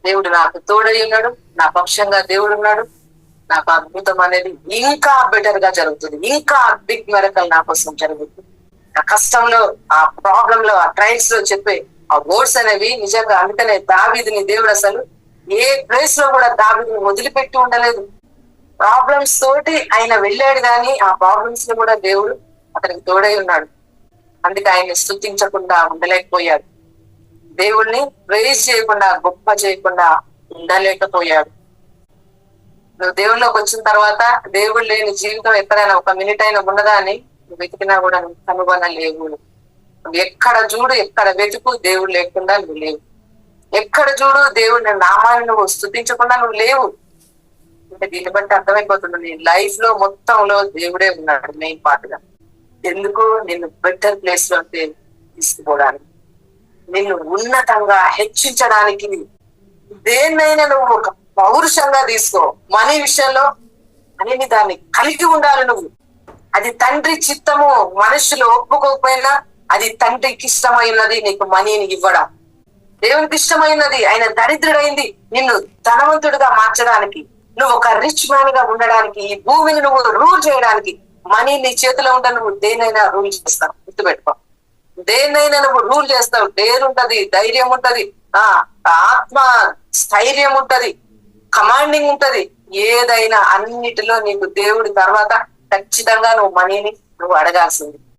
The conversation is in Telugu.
దేవుడు నాకు తోడై ఉన్నాడు, నా పక్షంగా దేవుడు ఉన్నాడు. నాకు అద్భుతం అనేది ఇంకా బెటర్ గా జరుగుతుంది, ఇంకా బిగ్ మెరకల్ నా కోసం జరుగుతుంది. ఆ కష్టంలో, ఆ ప్రాబ్లం లో, ఆ ట్రైల్స్ లో చెప్పే ఆ వర్డ్స్ అనేవి నిజంగా. అందుకనే దావీదుని దేవుడు అసలు ఏ ప్లేస్ లో కూడా దావీదుని వదిలిపెట్టి ఉండలేదు. ప్రాబ్లమ్స్ తోటి ఆయన వెళ్ళాడు, కానీ ఆ ప్రాబ్లమ్స్ లో కూడా దేవుడు అతనికి తోడై ఉన్నాడు. అందుకే ఆయన్ని స్తుతించకుండా ఉండలేకపోయాడు, దేవుణ్ణి ప్రైజ్ చేయకుండా, గొప్ప చేయకుండా ఉండలేకపోయాడు. నువ్వు దేవుళ్ళలోకి వచ్చిన తర్వాత దేవుడు లేని జీవితం ఎక్కడైనా ఒక మినిట్ అయినా ఉన్నదా అని నువ్వు వెతికినా కూడా నువ్వు కనుగొనలేవు. నువ్వు ఎక్కడ చూడు, ఎక్కడ వెతుకు, దేవుడు లేకుండా నువ్వు లేవు. ఎక్కడ చూడు దేవుడి నామాన్ని నువ్వు స్తుతించకుండా నువ్వు లేవు. అంటే దీన్ని బట్టి అర్థమైపోతుంది, నీ లైఫ్ లో మొత్తంలో దేవుడే ఉన్నాడు మెయిన్ పార్ట్ గా. ఎందుకు? నిన్ను బెటర్ ప్లేస్ లో తీసుకుపోవడానికి, నిన్ను ఉన్నతంగా హెచ్చించడానికి. దేన్నైనా నువ్వు ఒక పౌరుషంగా తీసుకో. మనీ విషయంలో అనేది దాన్ని కలిగి ఉండాలి నువ్వు. అది తండ్రి చిత్తము. మనుషులు ఒప్పుకోకపోయినా అది తండ్రికి ఇష్టమైనది నీకు మనీని ఇవ్వడం. దేవునికి ఇష్టమైనది. ఆయన దరిద్రుడైంది నిన్ను ధనవంతుడిగా మార్చడానికి, నువ్వు ఒక రిచ్ మ్యాన్ గా ఉండడానికి, ఈ భూమిని నువ్వు రూల్ చేయడానికి. మనీ నీ చేతిలో ఉంటే నువ్వు దేనైనా రూల్ చేస్తావు. గుర్తుపెట్టుకో, దేన్నైనా నువ్వు రూల్ చేస్తావు. డేరుంటది, ధైర్యం ఉంటది, ఆత్మ స్థైర్యం ఉంటది, కమాండింగ్ ఉంటది. ఏదైనా అన్నిటిలో నీకు దేవుడి తర్వాత ఖచ్చితంగా నువ్వు మనీని నువ్వు అడగాల్సింది.